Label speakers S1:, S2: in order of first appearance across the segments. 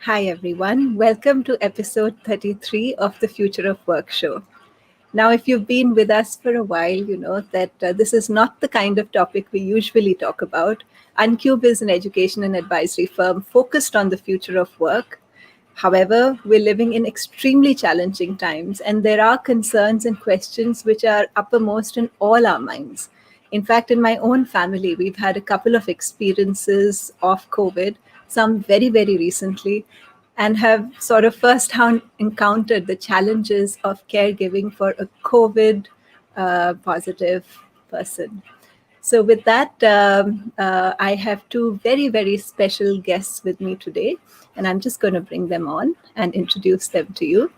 S1: Hi, everyone. Welcome to episode 33 of the Future of Work show. Now, if you've been with us for a while, you know that this is not the kind of topic we usually talk about. Uncube is an education and advisory firm focused on the future of work. However, we're living in extremely challenging times, and there are concerns and questions which are uppermost in all our minds. In fact, in my own family, we've had a couple of experiences of COVID, some very, very recently, and have sort of firsthand encountered the challenges of caregiving for a COVID positive person. So, with that, I have two very, very special guests with me today, and I'm just going to bring them on and introduce them to you.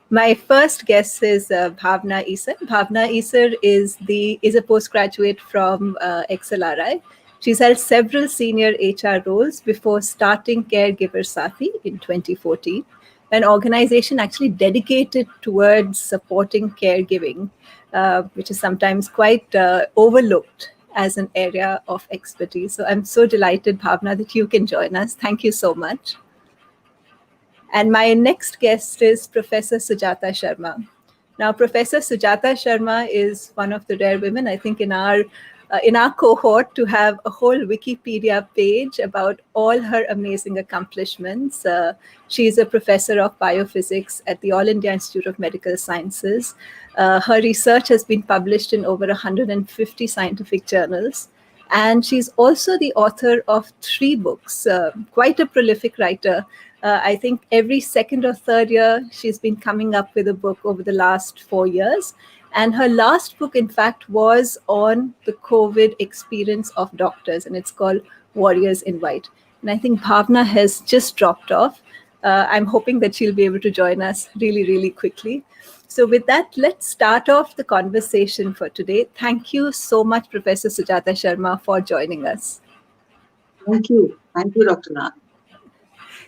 S1: My first guest is Bhavana Issar. Bhavana Issar is a postgraduate from XLRI. She's held several senior HR roles before starting Caregiver Saathi in 2014, an organization actually dedicated towards supporting caregiving, which is sometimes quite overlooked as an area of expertise. So I'm so delighted, Bhavna, that you can join us. Thank you so much. And my next guest is Professor Sujata Sharma. Now, Professor Sujata Sharma is one of the rare women, I think, in our cohort to have a whole Wikipedia page about all her amazing accomplishments. She is a professor of biophysics at the All India Institute of Medical Sciences. Her research has been published in over 150 scientific journals. And she's also the author of 3 books, quite a prolific writer. I think every second or third year, she's been coming up with a book over the last 4 years. And her last book, in fact, was on the COVID experience of doctors, and it's called Warriors in White. And I think Bhavna has just dropped off. I'm hoping that she'll be able to join us really, really quickly. So with that, let's start off the conversation for today. Thank you so much, Professor Sujata Sharma, for joining us.
S2: Thank you. Thank you, Dr. Nath.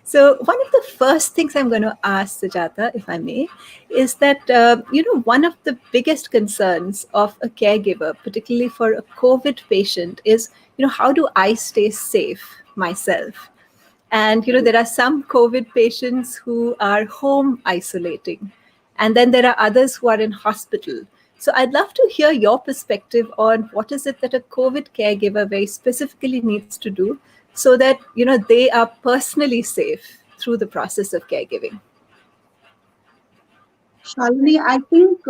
S1: So one of the first things I'm going to ask Sujata, if I may, is that, one of the biggest concerns of a caregiver, particularly for a COVID patient, is, how do I stay safe myself? And, there are some COVID patients who are home isolating, and then there are others who are in hospital. So I'd love to hear your perspective on what is it that a COVID caregiver very specifically needs to do so that, they are personally safe through the process of caregiving.
S2: Shalini, I think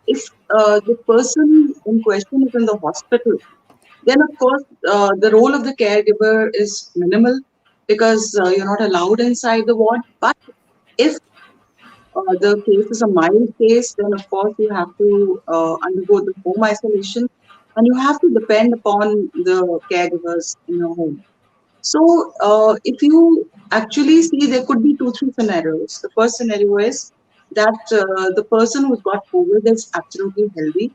S2: if the person in question is in the hospital, then of course the role of the caregiver is minimal because you're not allowed inside the ward. But if the case is a mild case, then of course you have to undergo the home isolation and you have to depend upon the caregivers in your home. So, if you actually see, there could be 2, 3 scenarios. The first scenario is that the person who's got COVID is absolutely healthy,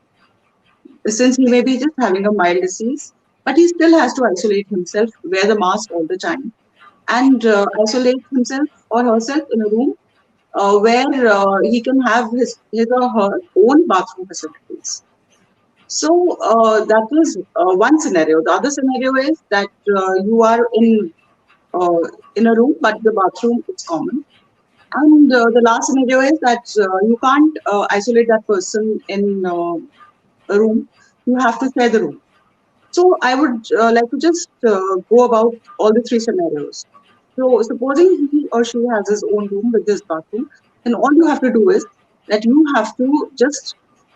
S2: since he may be just having a mild disease, but he still has to isolate himself, wear the mask all the time, and isolate himself or herself in a room where he can have his or her own bathroom facilities. So that was one scenario. The other scenario is that you are uh, in a room, but the bathroom is common. And the last scenario is that you can't isolate that person in a room. You have to share the room. So I would like to just go about all the 3 scenarios. So supposing he or she has his own room with his bathroom, then all you have to do is that you have to just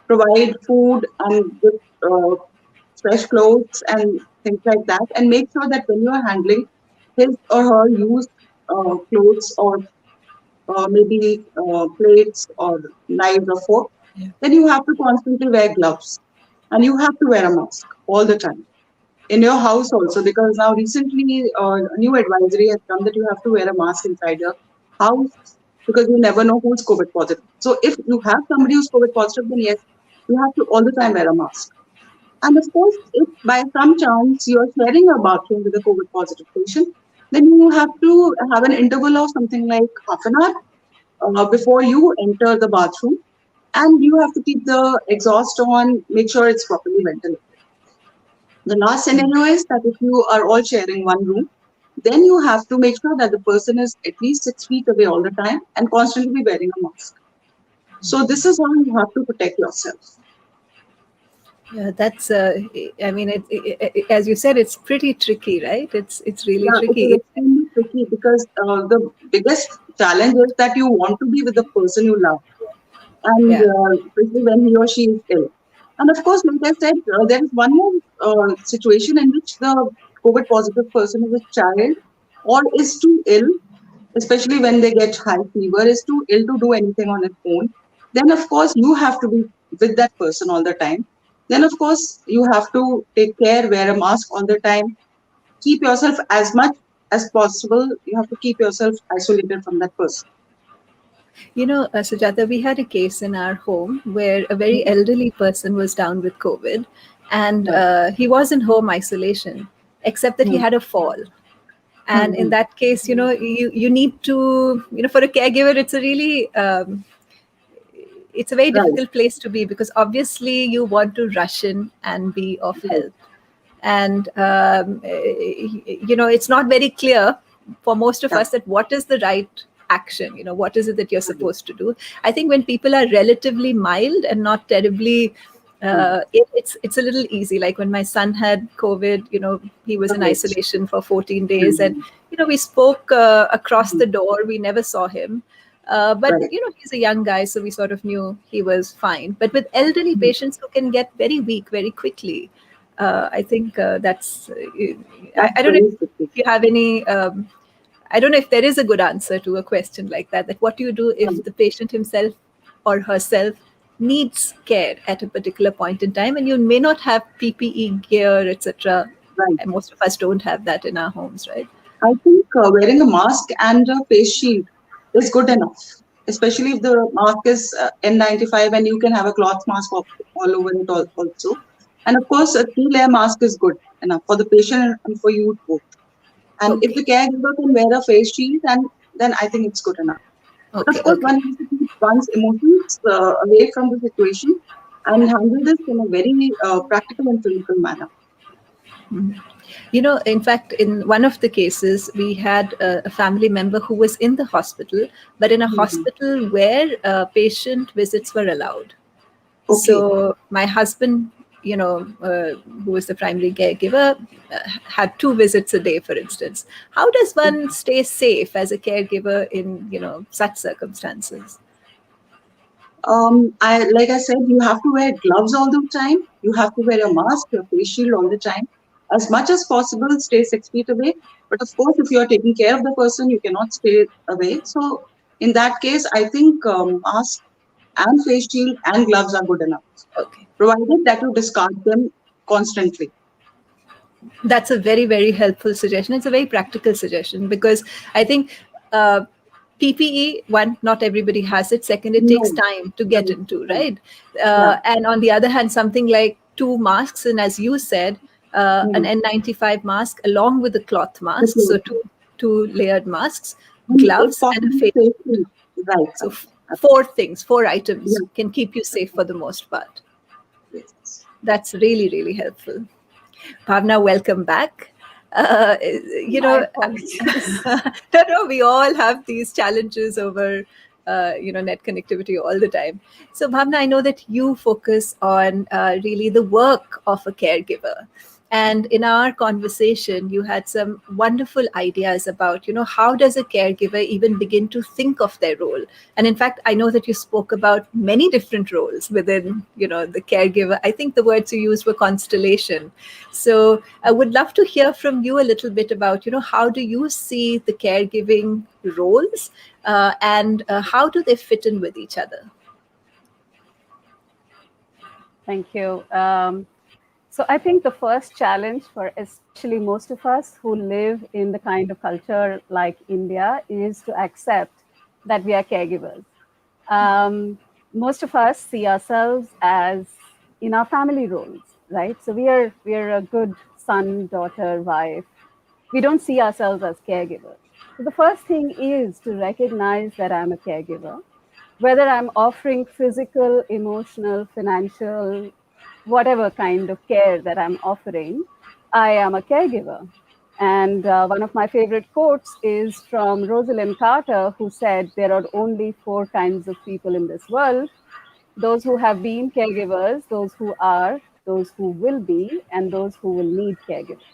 S2: provide food and fresh clothes and things like that, and make sure that when you are handling his or her used clothes or maybe plates or knives or fork, then you have to constantly wear gloves and you have to wear a mask all the time in your house also, because now recently a new advisory has come that you have to wear a mask inside your house because you never know who's COVID positive. So if you have somebody who's COVID positive, then yes, you have to all the time wear a mask. And of course, if by some chance you are sharing a bathroom with a COVID positive patient, then you have to have an interval of something like half an hour before you enter the bathroom. And you have to keep the exhaust on, make sure it's properly ventilated. The last scenario is that if you are all sharing one room, then you have to make sure that the person is at least 6 feet away all the time and constantly be wearing a mask. So this is how you have to protect yourself.
S1: Yeah, that's. I mean, as you said, it's pretty tricky, right? It's really
S2: Yeah, it is
S1: tricky.
S2: extremely tricky because the biggest challenge is that you want to be with the person you love, and
S1: Yeah.
S2: especially when he or she is ill. And of course, like I said, there is one more situation in which the COVID positive person is a child or is too ill, especially when they get high fever, is too ill to do anything on its own. Then, of course, you have to be with that person all the time. Then, of course, you have to take care, wear a mask all the time, keep yourself as much as possible. You have to keep yourself isolated from that person.
S1: Sujata, we had a case in our home where a very elderly person was down with COVID, and
S2: Right.
S1: he was in home isolation, except that he
S2: Hmm.
S1: had a fall. And in
S2: Hmm.
S1: that case, you need to, for a caregiver, it's a very
S2: Right.
S1: difficult place to be, because obviously you want to rush in and be of
S2: Right.
S1: help. And it's not very clear for most of
S2: Yeah.
S1: us that what is the right action. What is it that you're
S2: Right.
S1: supposed to do? I think when people are relatively mild and not terribly
S2: Hmm.
S1: it's a little easy. Like when my son had COVID, he was in
S2: Right.
S1: isolation for 14 days, and
S2: Hmm.
S1: we spoke across
S2: Hmm.
S1: the door. We never saw him. But
S2: Right.
S1: he's a young guy, so we sort of knew he was fine. But with elderly
S2: Hmm.
S1: patients who can get very weak very quickly, I think that's. I
S2: That's
S1: don't know
S2: very
S1: if
S2: tricky.
S1: you have any. I don't know if there is a good answer to a question like that. That what do you do if
S2: Right.
S1: the patient himself or herself needs care at a particular point in time, and you may not have PPE gear, etc.
S2: Right.
S1: And most of us don't have that in our homes, right?
S2: I think wearing a mask and a face shield is good enough, especially if the mask is N95 and you can have a cloth mask all over it also. And of course, a three-layer mask is good enough for the patient and for you both. And if the
S1: Okay,
S2: caregiver can wear a face shield, then I think it's good enough. But of
S1: okay,
S2: course,
S1: okay.
S2: one has to keep one's emotions away from the situation and handle this in a very practical and physical manner.
S1: In fact, in one of the cases, we had a family member who was in the hospital, but in a
S2: Mhm.
S1: hospital where patient visits were allowed.
S2: Okay.
S1: So my husband, who was the primary caregiver, had 2 visits a day, for instance. How does one stay safe as a caregiver in such circumstances?
S2: I like I said, you have to wear gloves all the time. You have to wear a mask, your face shield all the time. As much as possible, stay 6 feet away. But of course, if you are taking care of the person, you cannot stay away. So in that case, I think mask and face shield and gloves are good enough,
S1: Okay.
S2: provided that you discard them constantly.
S1: That's a very, very helpful suggestion. It's a very practical suggestion, because I think PPE, one, not everybody has it. Second, it takes
S2: No,
S1: time to get
S2: right,
S1: into,
S2: right.
S1: right?
S2: Yeah.
S1: And on the other hand, something like 2 masks, and as you said, an
S2: Hmm.
S1: N95 mask along with the cloth
S2: The
S1: mask, so
S2: clothes.
S1: two layered masks,
S2: And if
S1: gloves, and a
S2: possible,
S1: face shield.
S2: safety. Right,
S1: So
S2: right.
S1: four things, four items
S2: Yeah.
S1: can keep you safe for the most part.
S2: Yes.
S1: That's really, really helpful. Bhavna, welcome back.
S3: My apologies.
S1: No, we all have these challenges over, net connectivity all the time. So, Bhavna, I know that you focus on really the work of a caregiver. And in our conversation, you had some wonderful ideas about, how does a caregiver even begin to think of their role? And in fact, I know that you spoke about many different roles within, the caregiver. I think the words you used were constellation. So I would love to hear from you a little bit about, how do you see the caregiving roles, and how do they fit in with each other?
S3: Thank you. So I think the first challenge for especially most of us who live in the kind of culture like India is to accept that we are caregivers. Um, Most of us see ourselves as in our family roles, right? So we are a good son, daughter, wife. We don't see ourselves as caregivers. So the first thing is to recognize that I'm a caregiver, whether I'm offering physical, emotional, financial, whatever kind of care that I'm offering, I am a caregiver. And one of my favorite quotes is from Rosalind Carter, who said, "There are only four kinds of people in this world: those who have been caregivers, those who are, those who will be, and those who will need caregivers."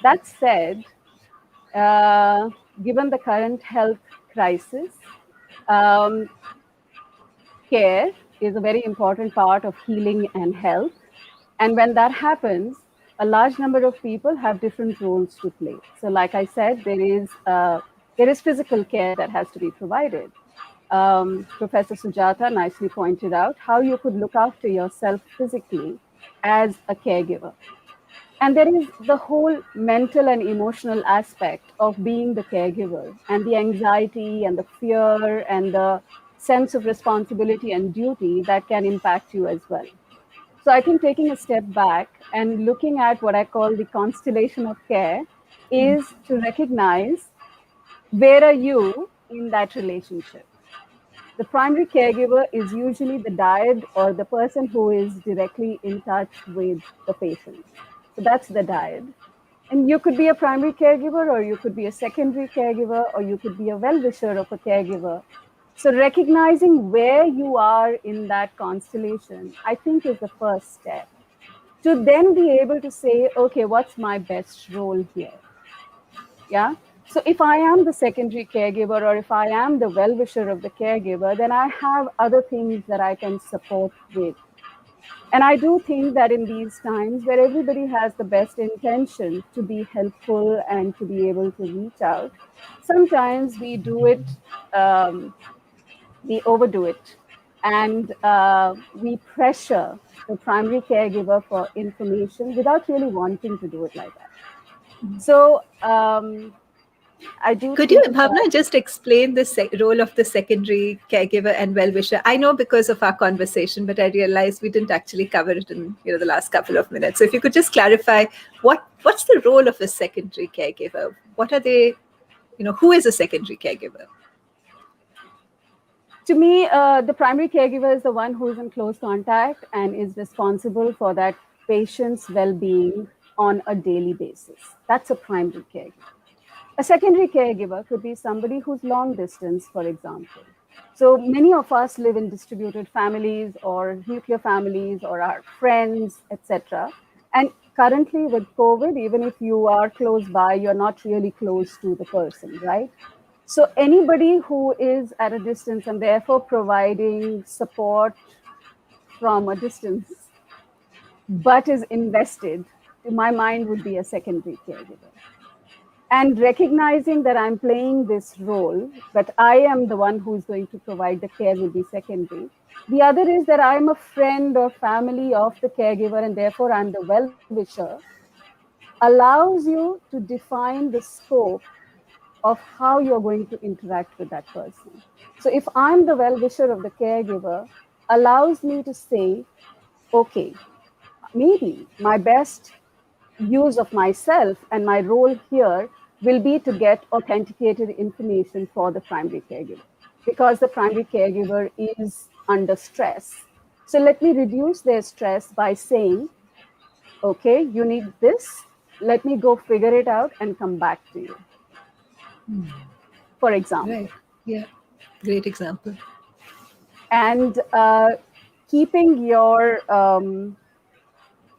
S3: That said, uh, given the current health crisis, um, care is a very important part of healing and health. And when that happens, a large number of people have different roles to play. So, like I said, there is physical care that has to be provided. Professor Sujata nicely pointed out how you could look after yourself physically as a caregiver. And there is the whole mental and emotional aspect of being the caregiver, and the anxiety and the fear and the sense of responsibility and duty that can impact you as well. So I think taking a step back and looking at what I call the constellation of care is to recognize, where are you in that relationship? The primary caregiver is usually the dyad, or the person who is directly in touch with the patient. So that's the dyad. And you could be a primary caregiver, or you could be a secondary caregiver, or you could be a well-wisher of a caregiver. So recognizing where you are in that constellation, I think, is the first step, to then be able to say, okay, what's my best role here? Yeah. So if I am the secondary caregiver, or if I am the well-wisher of the caregiver, then I have other things that I can support with. And I do think that in these times where everybody has the best intention to be helpful and to be able to reach out, sometimes we do it, we overdo it, and we pressure the primary caregiver for information without really wanting to do it like that. So I do
S1: Could you,
S3: think that,
S1: Bhavna, just explain the role of the secondary caregiver and well-wisher? I know because of our conversation, but I realized we didn't actually cover it in the last couple of minutes. So if you could just clarify what's the role of a secondary caregiver? What are they? Who is a secondary caregiver?
S3: to me, the primary caregiver is the one who is in close contact and is responsible for that patient's well-being on a daily basis. That's a primary caregiver. A secondary caregiver could be somebody who's long distance, for example. So many of us live in distributed families or nuclear families or our friends, etc. And currently with COVID, even if you are close by, you're not really close to the person, right? So anybody who is at a distance and therefore providing support from a distance, but is invested, to my mind, would be a secondary caregiver. And recognizing that I'm playing this role, but I am the one who's going to provide the care, will be secondary. The other is that I'm a friend or family of the caregiver, and therefore I'm the well-wisher, allows you to define the scope of how you're going to interact with that person. So if I'm the well-wisher of the caregiver, allows me to say, okay, maybe my best use of myself and my role here will be to get authenticated information for the primary caregiver, because the primary caregiver is under stress. So let me reduce their stress by saying, okay, you need this, let me go figure it out and come back to you, for example.
S1: Right. Yeah. Great example.
S3: And keeping your,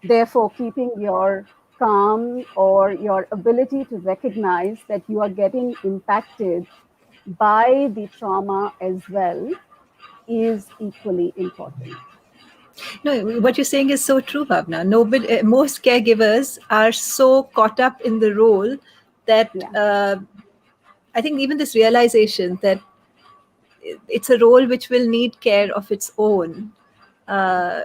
S3: therefore, keeping your calm or your ability to recognize that you are getting impacted by the trauma as well is equally important.
S1: No, what you're saying is so true, Bhavna. Nobody, most caregivers are so caught up in the role that
S3: Yeah.
S1: I think even this realization that it's a role which will need care of its own. Uh,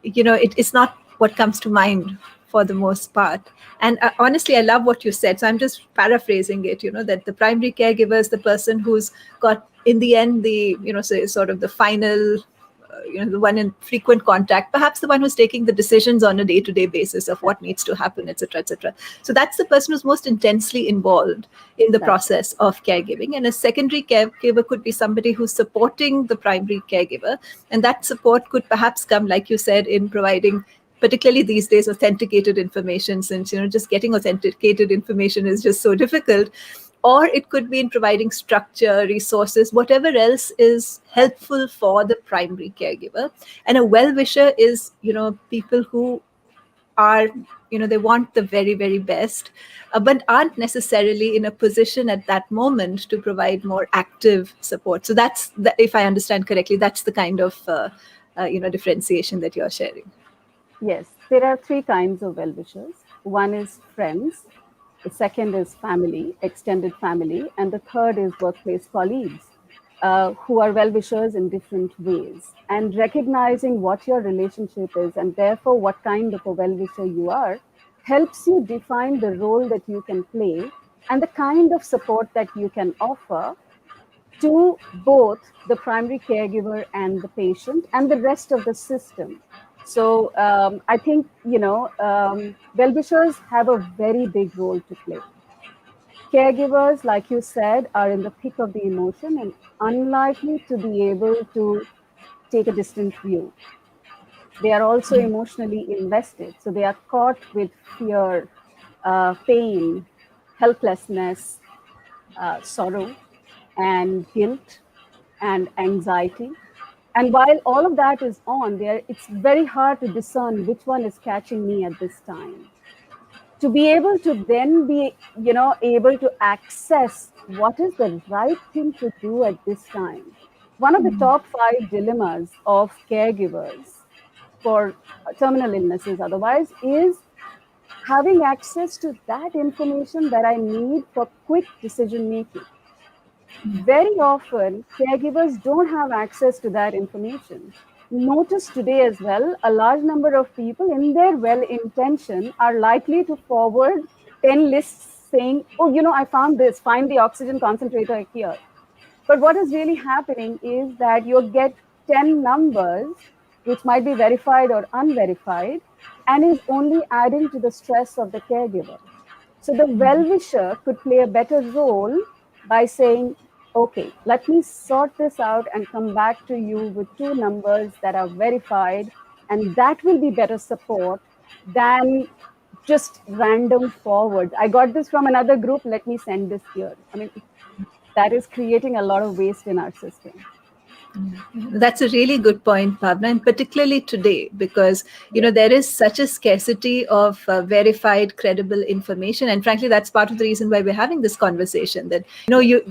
S1: it's not what comes to mind for the most part. And honestly, I love what you said. So I'm just paraphrasing it. That the primary caregiver is the person who's got, in the end, the say, sort of the final. The one in frequent contact, perhaps the one who's taking the decisions on a day-to-day basis of what needs to happen, etc., etc. So that's the person who's most intensely involved in the process of caregiving. And a secondary caregiver could be somebody who's supporting the primary caregiver, and that support could perhaps come, like you said, in providing particularly these days, authenticated information, since just getting authenticated information is just so difficult. Or it could be in providing structure, resources, whatever else is helpful for the primary caregiver. And a well-wisher is people who are, they want the very, very best, but aren't necessarily in a position at that moment to provide more active support. So that's if I understand correctly, that's the kind of differentiation that you're sharing.
S3: Yes, there are three kinds of well-wishers. One is friends, the second is family, extended family, and the third is workplace colleagues, who are well-wishers in different ways. And recognizing what your relationship is, and therefore what kind of a well-wisher you are, helps you define the role that you can play and the kind of support that you can offer to both the primary caregiver and the patient and the rest of the system. So I think, well-wishers have a very big role to play. Caregivers, like you said, are in the thick of the emotion and unlikely to be able to take a distant view. They are also emotionally invested. So they are caught with fear, pain, helplessness, sorrow, and guilt and anxiety. And while all of that is on there, it's very hard to discern which one is catching me at this time. To be able to then be, able to access what is the right thing to do at this time. One of the top 5 dilemmas of caregivers for terminal illnesses otherwise is having access to that information that I need for quick decision making. Very often, caregivers don't have access to that information. Notice today as well, a large number of people in their well intention are likely to forward 10 lists saying, oh, I found this, find the oxygen concentrator here. But what is really happening is that you get 10 numbers, which might be verified or unverified, and is only adding to the stress of the caregiver. So the well-wisher could play a better role by saying, okay, let me sort this out and come back to you with 2 numbers that are verified, and that will be better support than just random forwards. I got this from another group, let me send this here. I mean, that is creating a lot of waste in our system.
S1: That's a really good point, Bhavana, and particularly today, because there is such a scarcity of verified, credible information, and frankly, that's part of the reason why we're having this conversation. That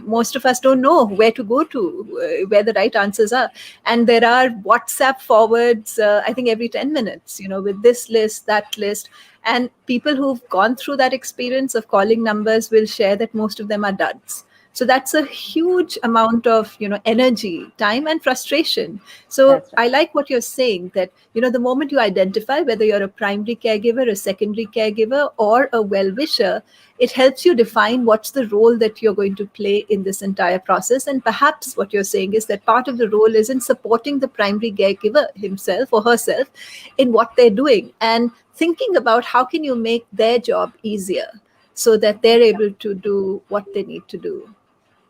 S1: most of us don't know where to go to, where the right answers are, and there are WhatsApp forwards. I think every 10 minutes, with this list, that list, and people who've gone through that experience of calling numbers will share that most of them are duds. So that's a huge amount of, energy, time, and frustration. So
S3: That's right.
S1: I like what you're saying, that, the moment you identify whether you're a primary caregiver, a secondary caregiver, or a well-wisher, it helps you define what's the role that you're going to play in this entire process. And perhaps what you're saying is that part of the role is in supporting the primary caregiver himself or herself in what they're doing and thinking about how can you make their job easier so that they're able to do what they need to do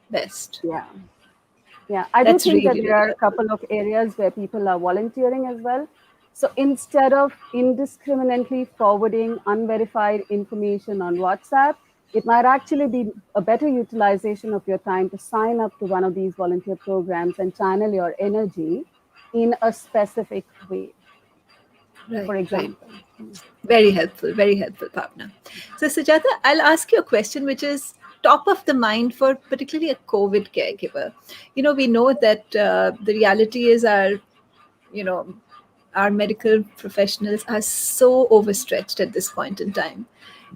S1: best.
S3: Yeah, I do
S1: That's
S3: think that
S1: really,
S3: there
S1: really
S3: are a
S1: helpful.
S3: couple of areas where people are volunteering as well. So instead of indiscriminately forwarding unverified information on WhatsApp, it might actually be a better utilization of your time to sign up to one of these volunteer programs and channel your energy in a specific way,
S1: Right,
S3: for
S1: right.
S3: example.
S1: Very helpful, Bhavna. So, Sujata, I'll ask you a question which is top of the mind for particularly a COVID caregiver. We know that the reality is you know, our medical professionals are so overstretched at this point in time.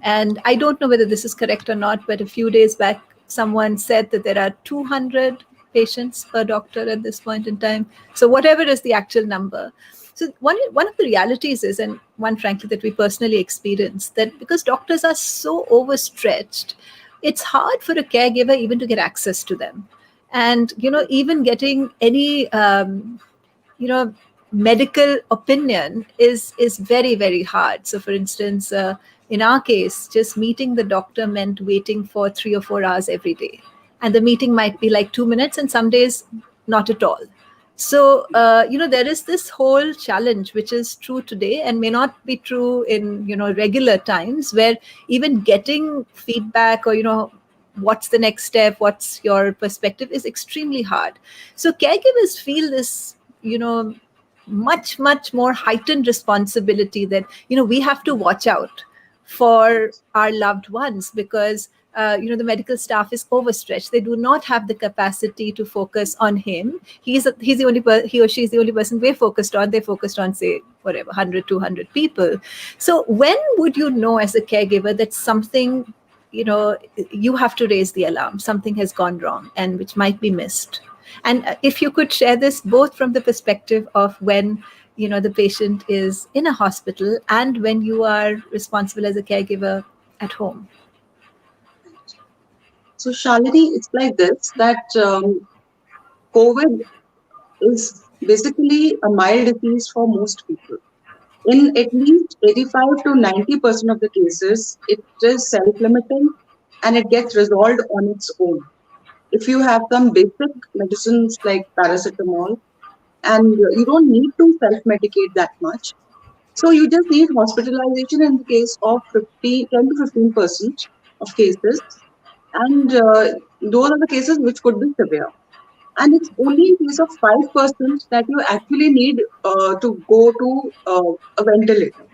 S1: And I don't know whether this is correct or not, but a few days back, someone said that there are 200 patients per doctor at this point in time. So whatever is the actual number. So one of the realities is, and one frankly that we personally experience, that because doctors are so overstretched, it's hard for a caregiver even to get access to them. And, even getting any, medical opinion is very, very hard. So for instance, in our case, just meeting the doctor meant waiting for 3 or 4 hours every day, and the meeting might be like 2 minutes and some days not at all. So, there is this whole challenge, which is true today and may not be true in, regular times, where even getting feedback or, what's the next step, what's your perspective is extremely hard. So caregivers feel this, much, much more heightened responsibility that, we have to watch out for our loved ones, because the medical staff is overstretched. They do not have the capacity to focus on him. He's the only he or she is the only person we're focused on. They're focused on, say, whatever, 100, 200 people. So when would you know as a caregiver that something, you have to raise the alarm, something has gone wrong and which might be missed? And if you could share this both from the perspective of when the patient is in a hospital and when you are responsible as a caregiver at home.
S2: So, Shalini, it's like this that COVID is basically a mild disease for most people. In at least 85 to 90% of the cases, it is self limiting and it gets resolved on its own. If you have some basic medicines like paracetamol, and you don't need to self medicate that much. So you just need hospitalization in the case of 10 to 15% of cases, and those are the cases which could be severe. And it's only in case of 5% that you actually need to go to a ventilator.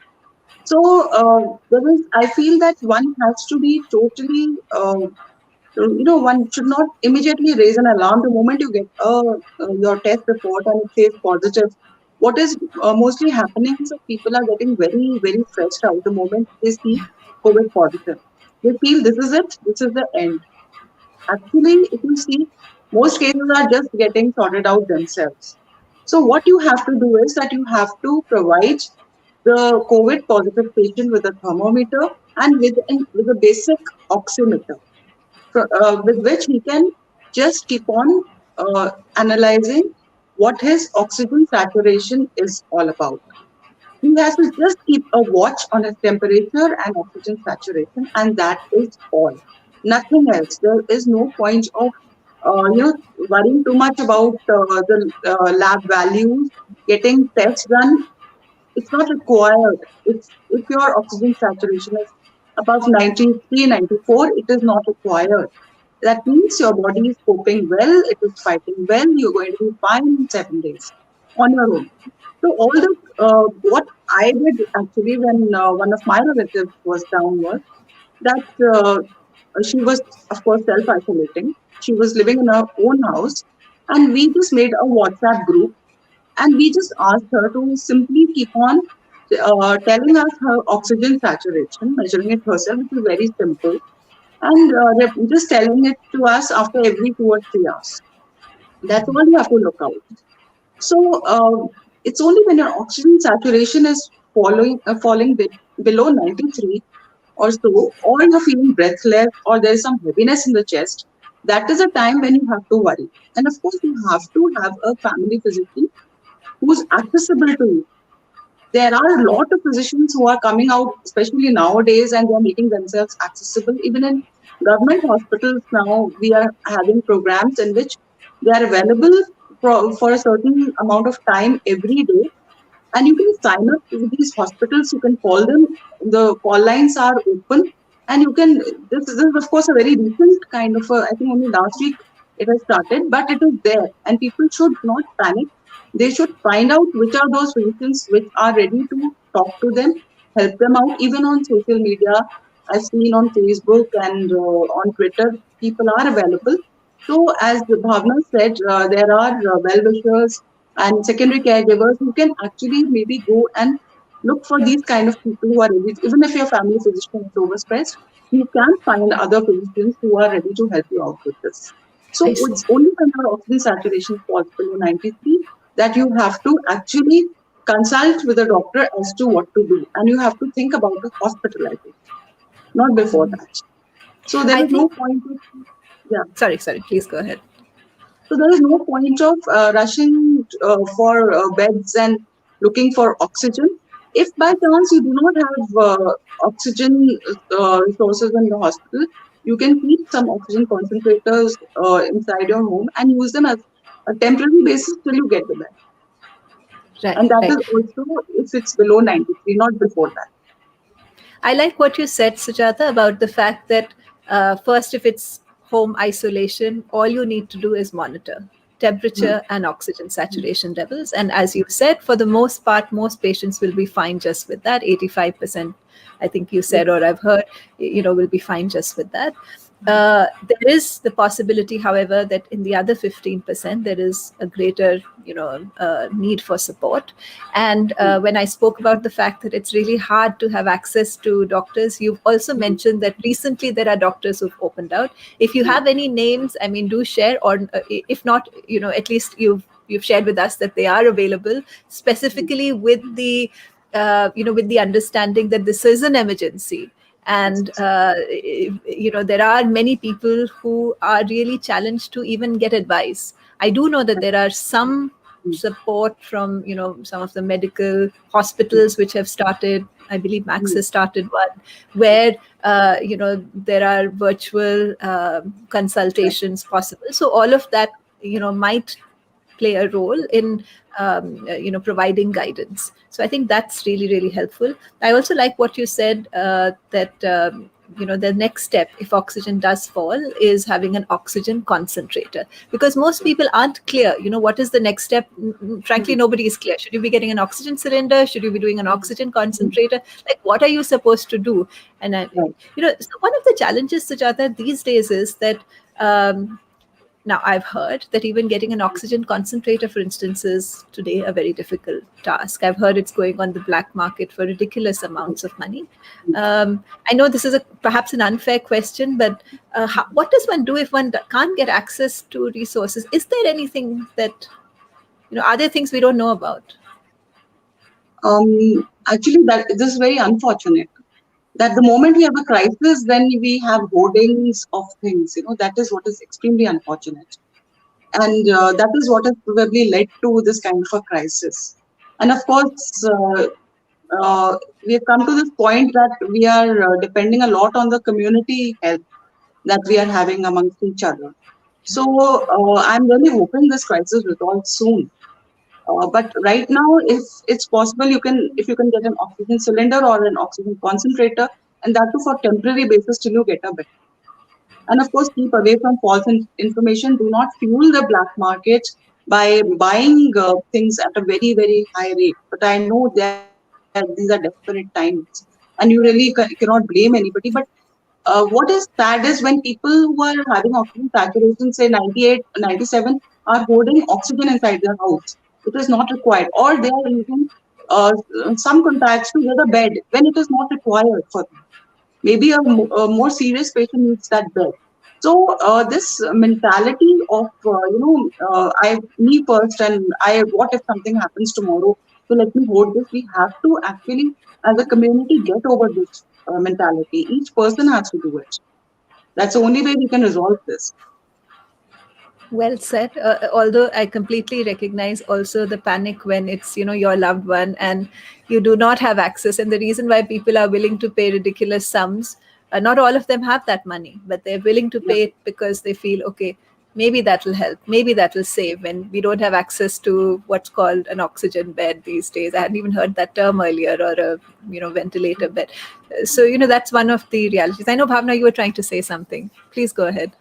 S2: So I feel that one has to be totally, one should not immediately raise an alarm the moment you get your test report and it says positive. What is mostly happening is that people are getting very, very stressed out the moment they see COVID positive. They feel this is it, this is the end. Actually, if you see, most cases are just getting sorted out themselves. So what you have to do is that you have to provide the COVID positive patient with a thermometer and with a basic oximeter, with which he can just keep on analyzing what his oxygen saturation is all about. He has to just keep a watch on his temperature and oxygen saturation, and that is all. Nothing else. There is no point of worrying too much about the lab values, getting tests done. It's not required. If your oxygen saturation is above 93, 94, it is not required. That means your body is coping well, it is fighting well, you're going to be fine in 7 days on your own. So all the what I did actually when one of my relatives was down was that she was of course self isolating. She was living in her own house, and we just made a WhatsApp group, and we just asked her to simply keep on telling us her oxygen saturation, measuring it herself, which is very simple, and they're just telling it to us after every 2 or 3 hours. That's all you have to look out. So it's only when your oxygen saturation is falling below 93 or so, or you're feeling breathless, or there's some heaviness in the chest, that is a time when you have to worry. And of course, you have to have a family physician who's accessible to you. There are a lot of physicians who are coming out, especially nowadays, and they are making themselves accessible. Even in government hospitals now, we are having programs in which they are available for a certain amount of time every day, and you can sign up with these hospitals. You can call them. The call lines are open, and you can. This is of course a very recent kind of. I think only last week it has started, but it is there, and people should not panic. They should find out which are those physicians which are ready to talk to them, help them out. Even on social media, I've seen on Facebook and on Twitter, people are available. So, as Bhavana said, there are well-wishers and secondary caregivers who can actually maybe go and look for these kind of people who are ready. Even if your family physician is overstressed, you can find other physicians who are ready to help you out with this. So
S1: I see.
S2: it's only when your oxygen saturation falls below 93 that you have to actually consult with a doctor as to what to do, and you have to think about the hospitalization, not before that. So there
S1: I
S2: is no
S1: think,
S2: point of, yeah.
S1: sorry, please go ahead.
S2: So there is no point of rushing for beds and looking for oxygen. If by chance you do not have oxygen resources in the hospital, you can keep some oxygen concentrators inside your home and use them as a temporary basis till you get the bed.
S1: Right,
S2: And that
S1: right.
S2: is also if it's below 93, not before that.
S1: I like what you said, Sujata, about the fact that first, if it's home isolation, all you need to do is monitor
S2: Hmm.
S1: temperature and oxygen saturation levels. And as you said, for the most part, most patients will be fine just with that. 85%, I think you said, or I've heard, will be fine just with that. There is the possibility, however, that in the other 15%, there is a greater, need for support. And when I spoke about the fact that it's really hard to have access to doctors, you've also mentioned that recently there are doctors who've opened out. If you have any names, I mean, do share, or if not, at least you've shared with us that they are available specifically with the with the understanding that this is an emergency. And there are many people who are really challenged to even get advice. I do know that there are some support from some of the medical hospitals which have started. I believe Max has started one where there are virtual consultations possible. So all of that might play a role in providing guidance. So I think that's really, really helpful. I also like what you said, that the next step, if oxygen does fall, is having an oxygen concentrator, because most people aren't clear what is the next step. Frankly, nobody is clear. Should you be getting an oxygen cylinder? Should you be doing an oxygen concentrator? Like, what are you supposed to do? And
S2: Right.
S1: so one of the challenges, Sujata, these days is that now, I've heard that even getting an oxygen concentrator, for instance, is today a very difficult task. I've heard it's going on the black market for ridiculous amounts of money. I know this is perhaps an unfair question, but what does one do if one can't get access to resources? Is there anything that, are there things we don't know about?
S2: Actually, that this is very unfortunate. That the moment we have a crisis, then we have hoardings of things. That is what is extremely unfortunate, and that is what has probably led to this kind of a crisis. And of course, we have come to this point that we are depending a lot on the community help that we are having amongst each other. So I'm really hoping this crisis resolves soon. But right now, if it's possible, if you can get an oxygen cylinder or an oxygen concentrator, and that too for temporary basis till you get a bed. And of course, keep away from false information. Do not fuel the black market by buying things at a very, very high rate. But I know that these are desperate times, and you really cannot blame anybody. But what is sad is when people who are having oxygen saturation, say 98, 97, are holding oxygen inside their house. It is not required. Or they are using uh, some contacts to get a bed when it is not required for them. Maybe a more serious patient needs that bed. So this mentality of I me first and I what if something happens tomorrow? So let me hold this. We have to actually, as a community, get over this mentality. Each person has to do it. That's the only way we can resolve this.
S1: Well said. Although I completely recognize also the panic when it's your loved one and you do not have access, and the reason why people are willing to pay ridiculous sums. Not all of them have that money, but they're willing to
S2: Yeah.
S1: pay it because they feel, okay, maybe that will help, maybe that will save. When we don't have access to what's called an oxygen bed these days, I hadn't even heard that term earlier, or a ventilator bed. So that's one of the realities. I know, Bhavna, you were trying to say something. Please go ahead.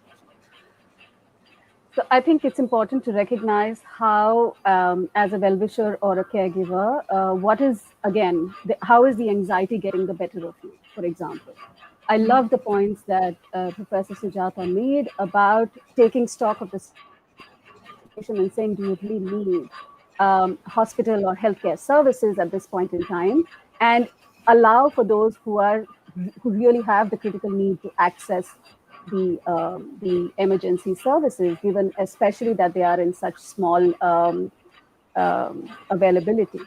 S3: So I think it's important to recognize how, as a well-wisher or a caregiver, what is, again, how is the anxiety getting the better of you, for example. I love the points that Professor Sujata made about taking stock of the situation and saying, do you really need hospital or healthcare services at this point in time? And allow for those who really have the critical need to access the emergency services, given especially that they are in such small availability.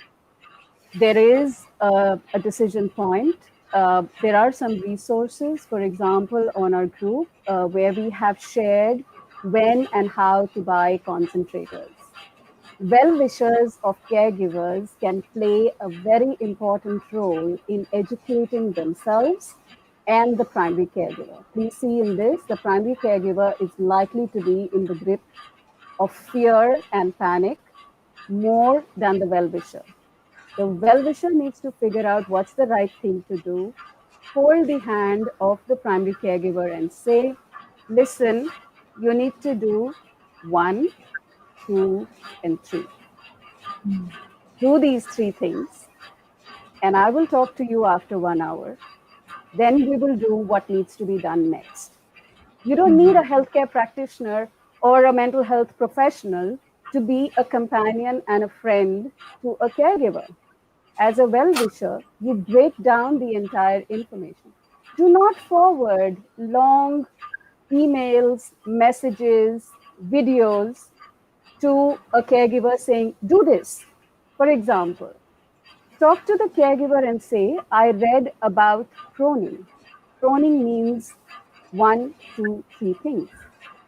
S3: There is a decision point. There are some resources, for example, on our group where we have shared when and how to buy concentrators. Well-wishers of caregivers can play a very important role in educating themselves and the primary caregiver. Please see in this, the primary caregiver is likely to be in the grip of fear and panic more than the well-wisher. The well-wisher needs to figure out what's the right thing to do, hold the hand of the primary caregiver and say, listen, you need to do one, two, and three. Do these three things, and I will talk to you after 1 hour. Then we will do what needs to be done next. You don't need a healthcare practitioner or a mental health professional to be a companion and a friend to a caregiver. As a well-wisher, you break down the entire information. Do not forward long emails, messages, videos to a caregiver saying, do this. For example, talk to the caregiver and say, I read about proning. Proning means one, two, three things.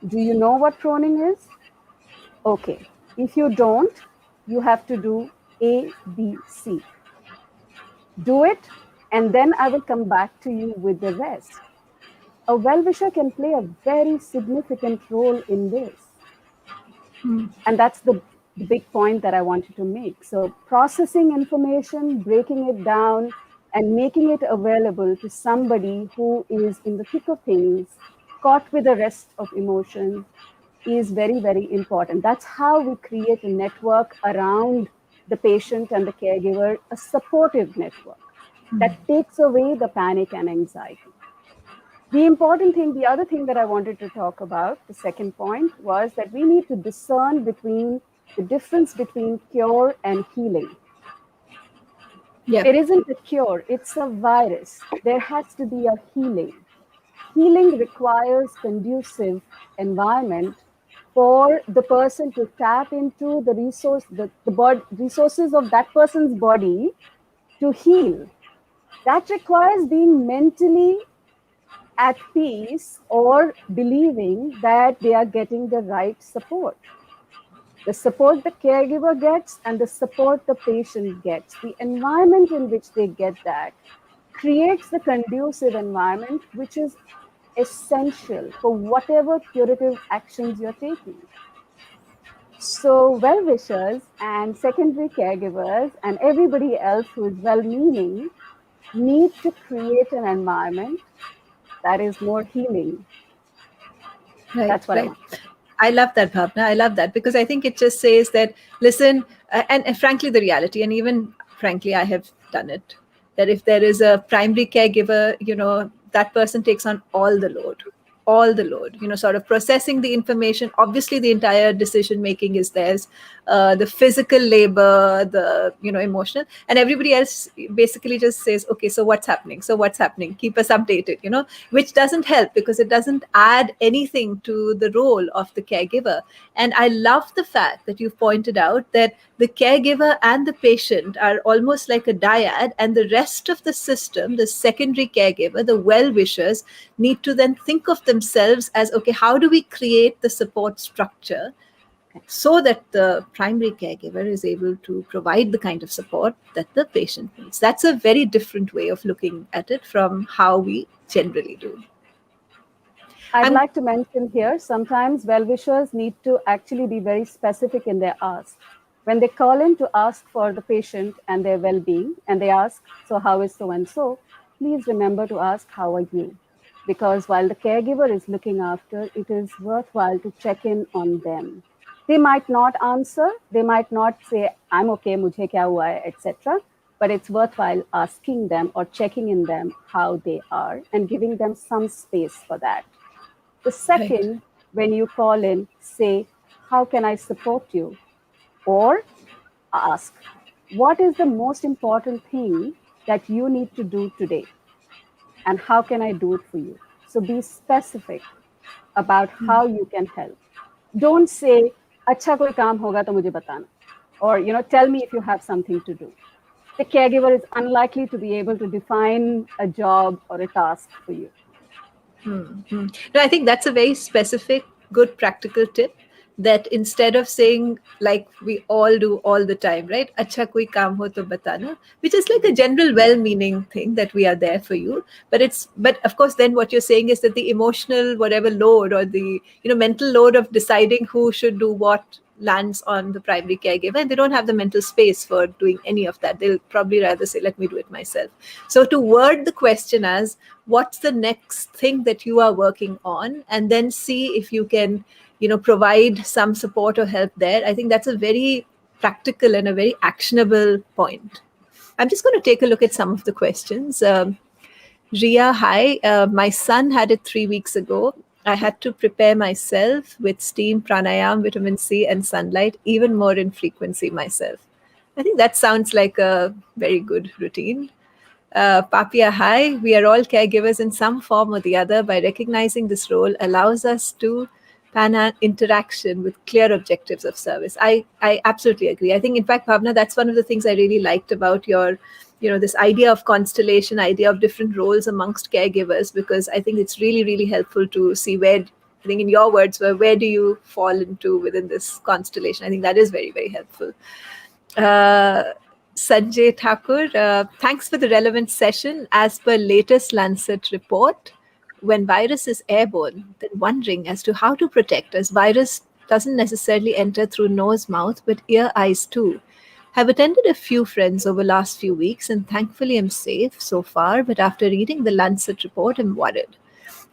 S3: Do you know what proning is? Okay. If you don't, you have to do A, B, C. Do it, and then I will come back to you with the rest. A well-wisher can play a very significant role in this. And that's the big point that I wanted to make. So processing information, breaking it down, and making it available to somebody who is in the thick of things, caught with the rest of emotions, is very, very important. That's how we create a network around the patient and the caregiver, a supportive network that takes away the panic and anxiety. The important thing, the other thing that I wanted to talk about, the second point, was that we need to discern between the difference between cure and healing.
S1: Yeah.
S3: It isn't a cure, it's a virus. There has to be a healing. Healing requires conducive environment for the person to tap into the resources of that person's body to heal. That requires being mentally at peace or believing that they are getting the right support. The support the caregiver gets and the support the patient gets, the environment in which they get that creates the conducive environment which is essential for whatever curative actions you're taking. So well-wishers and secondary caregivers and everybody else who is well-meaning need to create an environment that is more healing.
S1: Right,
S3: That's what I
S1: right.
S3: want.
S1: I love that, Bhavna. I love that because I think it just says that, listen, and frankly, the reality, and even frankly, I have done it, that if there is a primary caregiver, that person takes on all the load, sort of processing the information. Obviously, the entire decision making is theirs, the physical labor, the, emotional, and everybody else basically just says, okay, so what's happening? So what's happening? Keep us updated, which doesn't help because it doesn't add anything to the role of the caregiver. And I love the fact that you've pointed out that the caregiver and the patient are almost like a dyad, and the rest of the system, the secondary caregiver, the well-wishers, need to then think of themselves as, okay, how do we create the support structure so that the primary caregiver is able to provide the kind of support that the patient needs? That's a very different way of looking at it from how we generally do.
S3: I'd
S1: I'm
S3: like to mention here, sometimes well-wishers need to actually be very specific in their ask. When they call in to ask for the patient and their well-being, and they ask, so how is so-and-so, please remember to ask, how are you? Because while the caregiver is looking after, it is worthwhile to check in on them. They might not answer, they might not say, I'm okay, mujhe kya hua hai, etc. But it's worthwhile asking them or checking in them how they are and giving them some space for that. The
S1: right.
S3: second, when you call in, say, how can I support you? Or ask, what is the most important thing that you need to do today? And how can I do it for you? So be specific about how you can help. Don't say, अच्छा कोई काम होगा तो मुझे बताना. Or, tell me if you have something to do. The caregiver is unlikely to be able to define a job or a task for you.
S1: No, I think that's a very specific, good practical tip that instead of saying like we all do all the time, right? Acha koi kaam ho to batana, which is like a general well-meaning thing that we are there for you. But of course, then what you're saying is that the emotional whatever load or the mental load of deciding who should do what lands on the primary caregiver, and they don't have the mental space for doing any of that. They'll probably rather say, let me do it myself. So to word the question as what's the next thing that you are working on, and then see if you can provide some support or help there, I think that's a very practical and a very actionable point. I'm just going to take a look at some of the questions. Ria, hi. My son had it 3 weeks ago. I had to prepare myself with steam, pranayam, vitamin C, and sunlight, even more in frequency myself. I think that sounds like a very good routine. Papia, hi. We are all caregivers in some form or the other. By recognizing this role allows us to plan an interaction with clear objectives of service. I absolutely agree. I think, in fact, Bhavana, that's one of the things I really liked about your, this idea of constellation, idea of different roles amongst caregivers, because I think it's really, really helpful to see where, I think in your words, where do you fall into within this constellation? I think that is very, very helpful. Uh, Sanjay Thakur, thanks for the relevant session. As per latest Lancet report, when virus is airborne, then wondering as to how to protect as virus doesn't necessarily enter through nose, mouth, but ear, eyes too. Have attended a few friends over last few weeks and thankfully am safe so far, but after reading the Lancet report, I'm worried.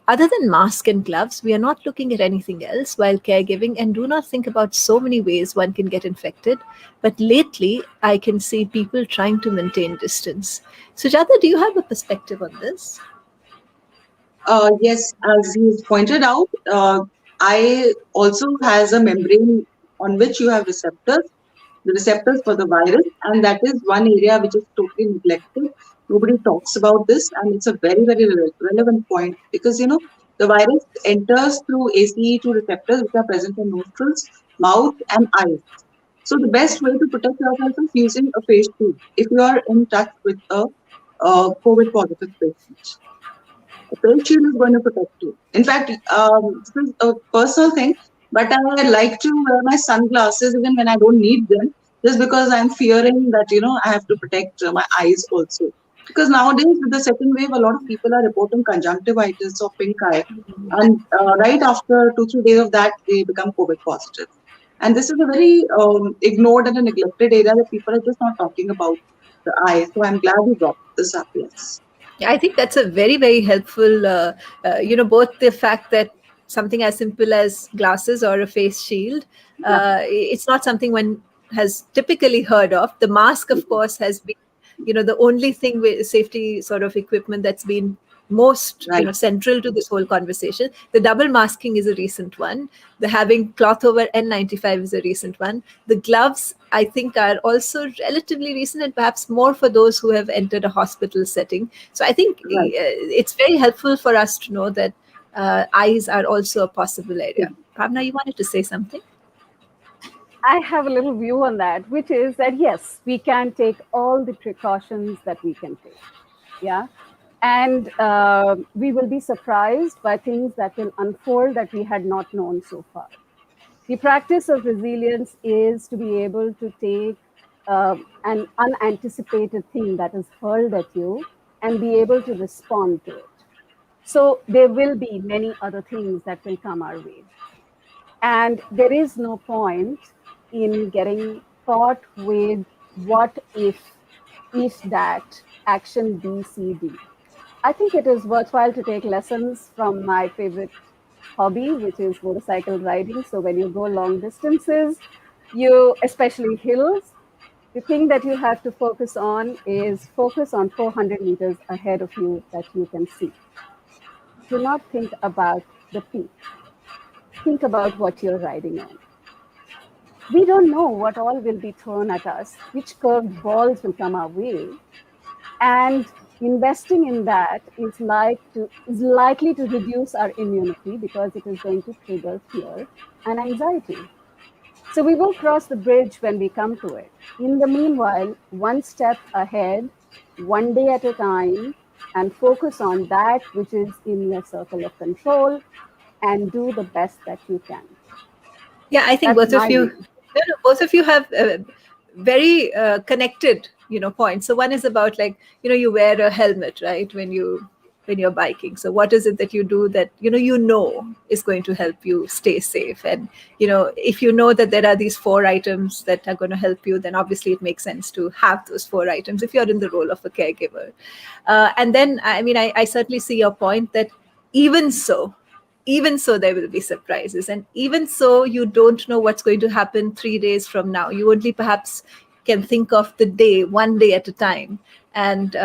S1: Other than mask and gloves, we are not looking at anything else while caregiving and do not think about so many ways one can get infected. But lately, I can see people trying to maintain distance. Sujata, do you have a perspective on this?
S2: Yes, as you pointed out, eye also has a membrane on which you have receptors, the receptors for the virus, and that is one area which is totally neglected. Nobody talks about this, and it's a very, very relevant point because the virus enters through ACE2 receptors which are present in nostrils, mouth, and eyes. So the best way to protect yourself is using a face shield if you are in touch with a COVID positive patient. A face shield is going to protect you. In fact, this is a personal thing, but I like to wear my sunglasses even when I don't need them, just because I'm fearing that I have to protect my eyes also. Because nowadays with the second wave, a lot of people are reporting conjunctivitis or pink eye, and right after 2 3 days of that, they become COVID positive. And this is a very ignored and a neglected area that people are just not talking about the eye. So I'm glad you brought this up. Yes.
S1: Yeah, I think that's a very, very helpful, both the fact that something as simple as glasses or a face shield, it's not something one has typically heard of. The mask, of course, has been, the only thing with safety sort of equipment that's been most,
S2: Right.
S1: central to this whole conversation. The double masking is a recent one. The having cloth over N95 is a recent one. The gloves, I think, are also relatively recent and perhaps more for those who have entered a hospital setting. So I think
S2: Right.
S1: it's very helpful for us to know that eyes are also a possible area. Bhavna, you wanted to say something?
S3: I have a little view on that, which is that yes, we can take all the precautions that we can take. Yeah. And we will be surprised by things that will unfold that we had not known so far. The practice of resilience is to be able to take an unanticipated thing that is hurled at you and be able to respond to it. So there will be many other things that will come our way. And there is no point in getting caught with what if that, action B, C, D. I think it is worthwhile to take lessons from my favorite hobby, which is motorcycle riding. So when you go long distances, especially hills, the thing that you have to focus on is focus on 400 meters ahead of you that you can see. Do not think about the peak. Think about what you're riding on. We don't know what all will be thrown at us, which curved balls will come our way. And investing in that is likely to reduce our immunity because it is going to trigger fear and anxiety. So we will cross the bridge when we come to it. In the meanwhile, one step ahead, one day at a time, and focus on that which is in your circle of control and do the best that you can.
S1: Yeah, I think
S3: That's
S1: both of
S3: my
S1: you,
S3: view.
S1: both of you have very connected, points. So one is about, like, you wear a helmet, right, when you're biking. So what is it that you do that is going to help you stay safe? And if you know that there are these four items that are going to help you, then obviously it makes sense to have those four items if you're in the role of a caregiver. And then, I mean, I certainly see your point that even so, even so there will be surprises, and even so you don't know what's going to happen 3 days from now. You only perhaps can think of the day, one day at a time. And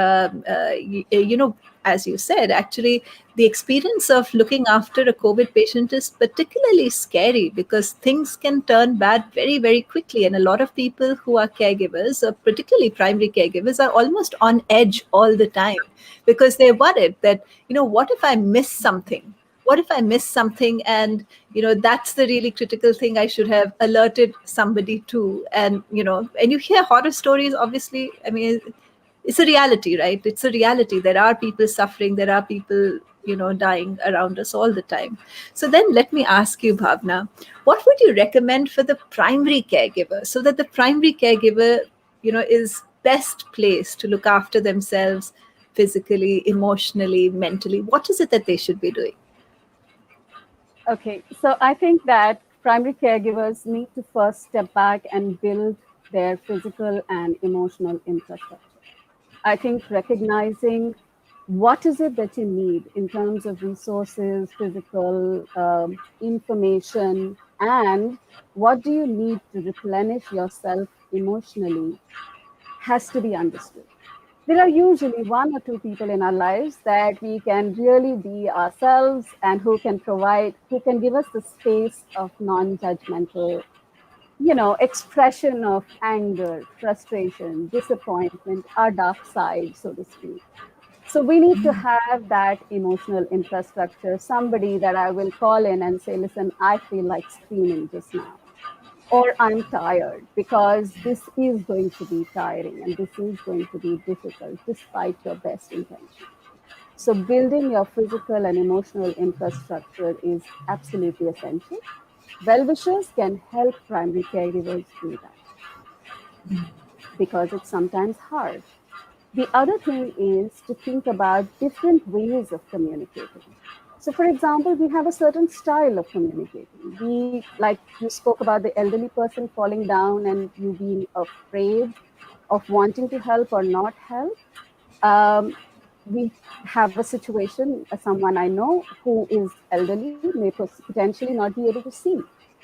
S1: as you said, actually, the experience of looking after a COVID patient is particularly scary because things can turn bad very, very quickly. And a lot of people who are caregivers, particularly primary caregivers, are almost on edge all the time because they're worried that, what if I miss something? What if I miss something? And that's the really critical thing I should have alerted somebody to. And and you hear horror stories, obviously. I mean, it's a reality, right? It's a reality. There are people suffering, there are people dying around us all the time. So then let me ask you, Bhavna, what would you recommend for the primary caregiver, so that the primary caregiver is best placed to look after themselves physically, emotionally, mentally? What is it that they should be doing?
S3: Okay, so I think that primary caregivers need to first step back and build their physical and emotional infrastructure. I think recognizing what is it that you need in terms of resources, physical information, and what do you need to replenish yourself emotionally has to be understood. There are usually one or two people in our lives that we can really be ourselves and who can provide, who can give us the space of non-judgmental, expression of anger, frustration, disappointment, our dark side, so to speak. So we need to have that emotional infrastructure, somebody that I will call in and say, listen, I feel like screaming just now, or I'm tired, because this is going to be tiring and this is going to be difficult despite your best intention. So building your physical and emotional infrastructure is absolutely essential. Well-wishers can help primary caregivers do that because it's sometimes hard. The other thing is to think about different ways of communicating. So, for example, we have a certain style of communicating. Like you spoke about the elderly person falling down and you being afraid of wanting to help or not help. Um, we have a situation, someone I know who is elderly may potentially not be able to see.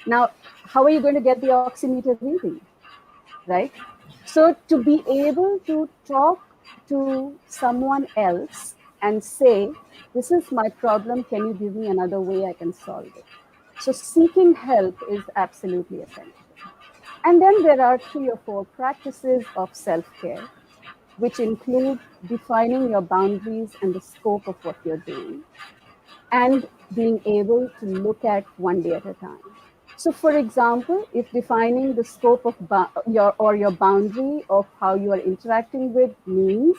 S3: Now, how are you going to get the oximeter reading, right? So to be able to talk to someone else and say, this is my problem, can you give me another way I can solve it? So seeking help is absolutely essential. And then there are 3 or 4 practices of self-care, which include defining your boundaries and the scope of what you're doing, and being able to look at one day at a time. So, for example, if defining the scope of your boundary of how you are interacting with means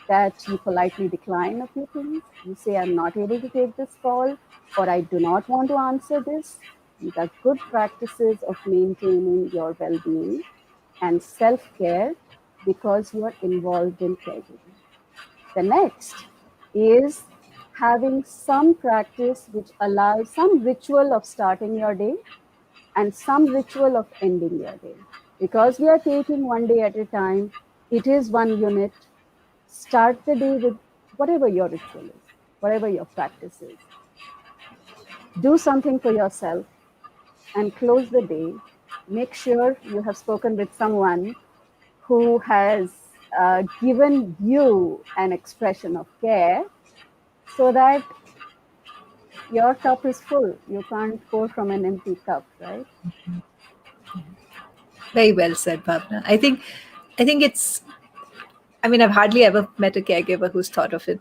S3: that you politely decline a few things, you say, I'm not able to take this call, or I do not want to answer this. These are good practices of maintaining your well-being and self-care because you are involved in caregiving. The next is having some practice which allows some ritual of starting your day and some ritual of ending your day. Because we are taking one day at a time, it is one unit. Start the day with whatever your ritual is, whatever your practice is. Do something for yourself and close the day. Make sure you have spoken with someone who has given you an expression of care so that your cup is full. You can't pour from an empty cup, right?
S1: Very well said, Bhavna. I think it's, I mean, I've hardly ever met a caregiver who's thought of it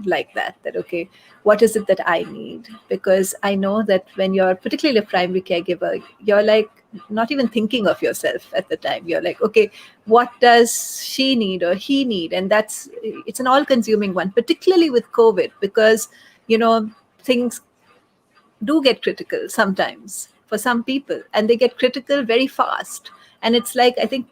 S1: like that, that, okay, what is it that I need? Because I know that when you're particularly a primary caregiver, you're like not even thinking of yourself at the time. You're like, okay, what does she need or he need? And it's an all consuming one, particularly with COVID, because, things do get critical sometimes for some people, and they get critical very fast. And it's like, I think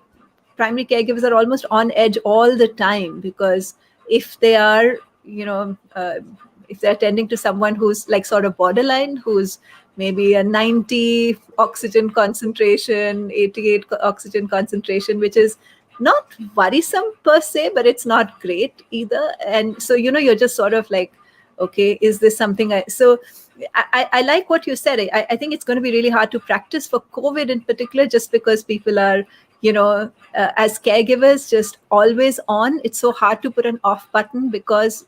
S1: primary caregivers are almost on edge all the time, because if they are, if they're tending to someone who's like sort of borderline, who's maybe a 90 oxygen concentration, 88 oxygen concentration, which is not worrisome per se, but it's not great either. And so, you're just sort of like, okay, is this something I like what you said. I think it's going to be really hard to practice for COVID in particular, just because people are, as caregivers, just always on. It's so hard to put an off button because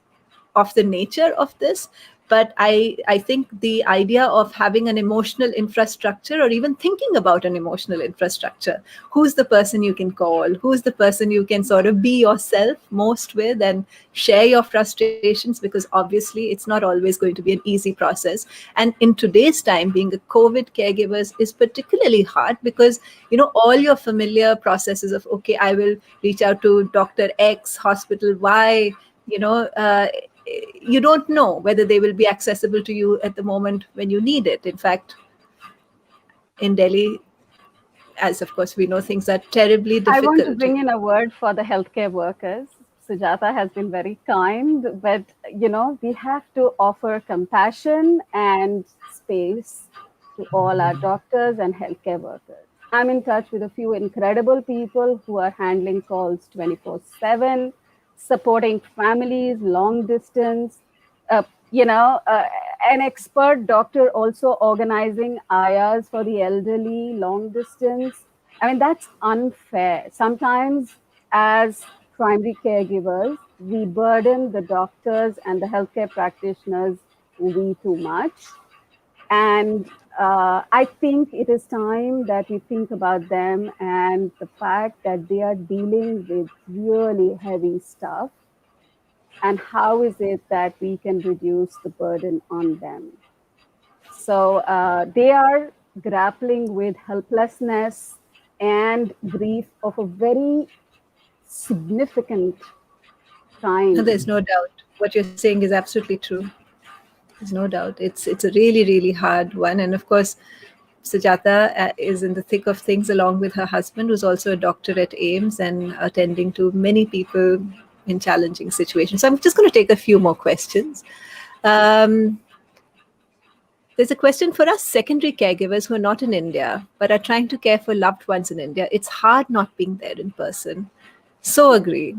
S1: of the nature of this. But I think the idea of having an emotional infrastructure, or even thinking about an emotional infrastructure, who's the person you can call, who's the person you can sort of be yourself most with and share your frustrations, because obviously it's not always going to be an easy process. And in today's time, being a COVID caregivers is particularly hard, because all your familiar processes of, okay, I will reach out to Dr. X, hospital Y, you don't know whether they will be accessible to you at the moment when you need it. In fact, in Delhi, as of course we know, things are terribly
S3: I want to
S1: difficult.
S3: bring in a word for the healthcare workers. Sujata has been very kind, but we have to offer compassion and space to all our doctors and healthcare workers. I'm in touch with a few incredible people who are handling calls 24/7, supporting families long distance. Uh, an expert doctor also organizing IRs for the elderly long distance. I mean, that's unfair. Sometimes, as primary caregivers, we burden the doctors and the healthcare practitioners way too much. And I think it is time that we think about them and the fact that they are dealing with really heavy stuff. And how is it that we can reduce the burden on them? So they are grappling with helplessness and grief of a very significant kind.
S1: There's no doubt. What you're saying is absolutely true. There's no doubt. It's a really, really hard one. And of course, Sujata is in the thick of things, along with her husband, who's also a doctor at AIIMS and attending to many people in challenging situations. So I'm just going to take a few more questions. There's a question for us secondary caregivers who are not in India, but are trying to care for loved ones in India. It's hard not being there in person. So agree.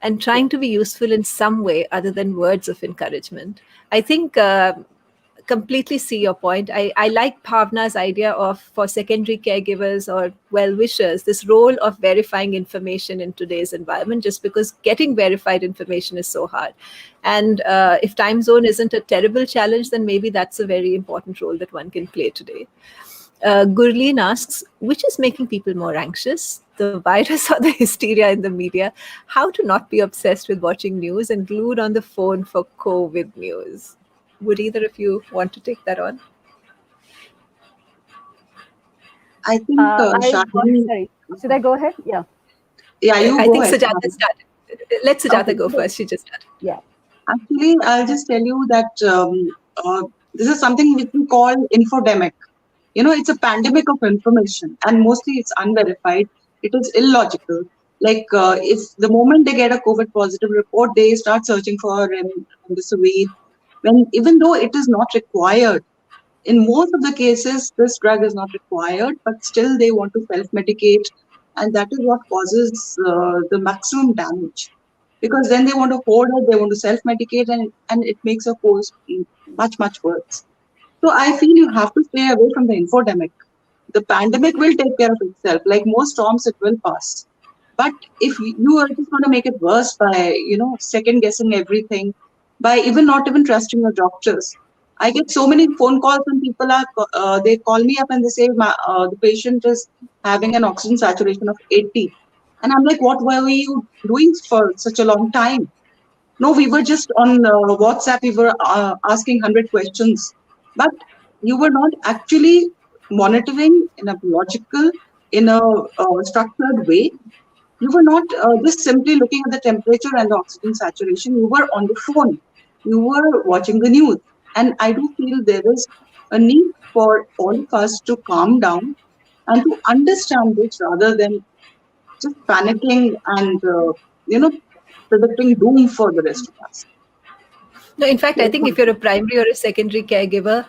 S1: And trying to be useful in some way other than words of encouragement. I think completely see your point. I like Bhavana's idea of, for secondary caregivers or well-wishers, this role of verifying information in today's environment, just because getting verified information is so hard. And if time zone isn't a terrible challenge, then maybe that's a very important role that one can play today. Gurleen asks, which is making people more anxious, the virus or the hysteria in the media? How to not be obsessed with watching news and glued on the phone for COVID news? Would either of you want to take that on?
S2: I think
S3: sorry, should I go ahead? Yeah.
S2: Yeah, you
S1: I
S2: go
S1: think
S2: ahead.
S1: Sujata started. Let Sujata
S2: Okay.
S1: go first. She just started.
S3: Yeah.
S2: Actually, I'll just tell you that this is something which we call infodemic. It's a pandemic of information, and mostly it's unverified. It is illogical. Like if the moment they get a COVID positive report, they start searching for remdesivir, when even though it is not required. In most of the cases, this drug is not required, but still they want to self-medicate, and that is what causes the maximum damage. Because then they want to hold it, they want to self-medicate, and it makes a course much, much worse. So I feel you have to stay away from the infodemic. The pandemic will take care of itself. Like most storms, it will pass. But if you are just going to make it worse by, second guessing everything, by not even trusting your doctors. I get so many phone calls when people they call me up and they say, the patient is having an oxygen saturation of 80. And I'm like, what were you doing for such a long time? No, we were just on WhatsApp, we were asking 100 questions. But you were not actually monitoring in a logical, in a structured way. You were not just simply looking at the temperature and the oxygen saturation. You were on the phone. You were watching the news. And I do feel there is a need for all of us to calm down and to understand this rather than just panicking and, predicting doom for the rest of us.
S1: No, in fact, I
S2: Very
S1: think if you're a
S2: confident.
S1: primary or a secondary caregiver,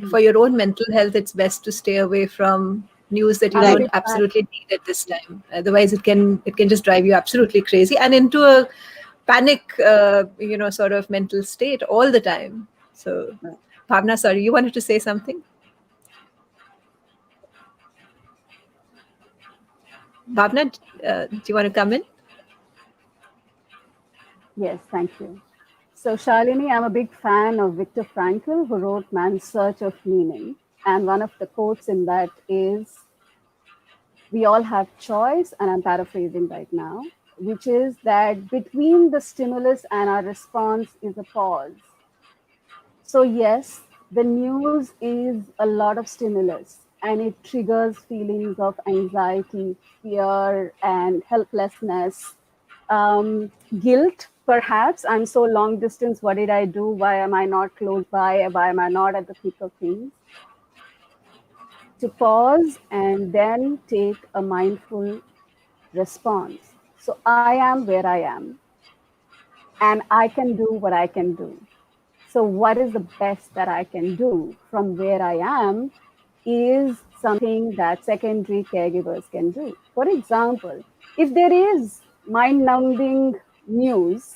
S1: for your own mental health, it's best to stay away from news that you
S2: Right.
S1: don't absolutely need at this time. Otherwise, it can just drive you absolutely crazy and into a panic, sort of mental state all the time. So,
S2: Right.
S1: Bhavna, sorry, you wanted to say something? Bhavna, do you want to come in?
S3: Yes, thank you. So, Shalini, I'm a big fan of Viktor Frankl, who wrote Man's Search of Meaning. And one of the quotes in that is, we all have choice, and I'm paraphrasing right now, which is that between the stimulus and our response is a pause. So, yes, the news is a lot of stimulus and it triggers feelings of anxiety, fear, and helplessness, guilt, perhaps. I'm so long distance. What did I do? Why am I not close by? Why am I not at the thick of things? To pause and then take a mindful response. So, I am where I am and I can do what I can do. So, what is the best that I can do from where I am is something that secondary caregivers can do. For example, if there is mind numbing news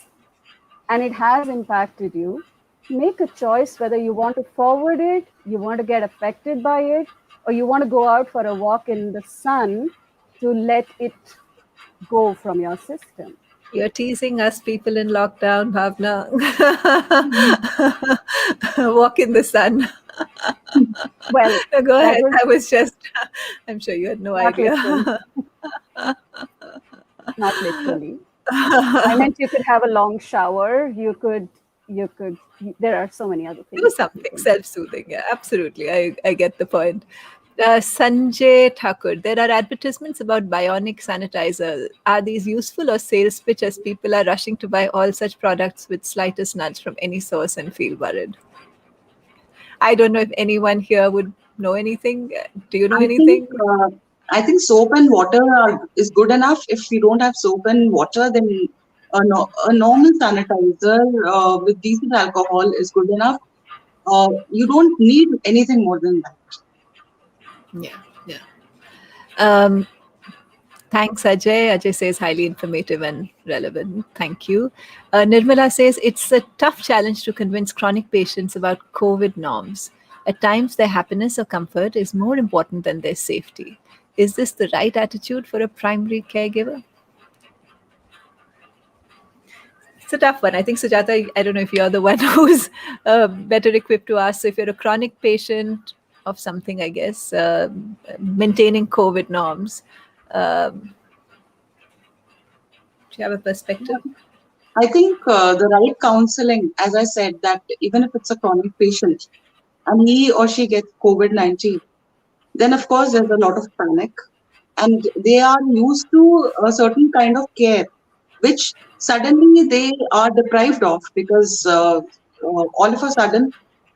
S3: and it has impacted you, make a choice whether you want to forward it, you want to get affected by it, or you want to go out for a walk in the sun to let it go from your system.
S1: You're teasing us people in lockdown, Bhavna. Walk in the sun.
S3: Well,
S1: No, go
S3: that
S1: ahead.
S3: was
S1: I was just, I'm sure you had no
S3: not literal,
S1: idea.
S3: not literally. I meant you could have a long shower. There are so many other
S1: Do
S3: things that you
S1: something
S3: could.
S1: self-soothing. Yeah, absolutely. I get the point. Sanjay Thakur, there are advertisements about bionic sanitizer. Are these useful or sales pitch as people are rushing to buy all such products with slightest nudge from any source and feel worried? I don't know if anyone here would know anything. Do you know
S2: I think
S1: anything?
S2: I think soap and water is good enough. If we don't have soap and water, then a normal sanitizer with decent alcohol is good enough. You don't need anything more than that.
S1: Yeah, yeah. Um, Thanks, Ajay. Ajay says highly informative and relevant. Thank you. Nirmala says it's a tough challenge to convince chronic patients about COVID norms. At times, their happiness or comfort is more important than their safety. Is this the right attitude for a primary caregiver? It's a tough one. I think, Sujata, I don't know if you're the one who's better equipped to ask. So, if you're a chronic patient of something, I guess, maintaining COVID norms, do you have a perspective?
S2: I think the right counseling, as I said, that even if it's a chronic patient and he or she gets COVID-19, then of course there's a lot of panic and they are used to a certain kind of care, which suddenly they are deprived of because all of a sudden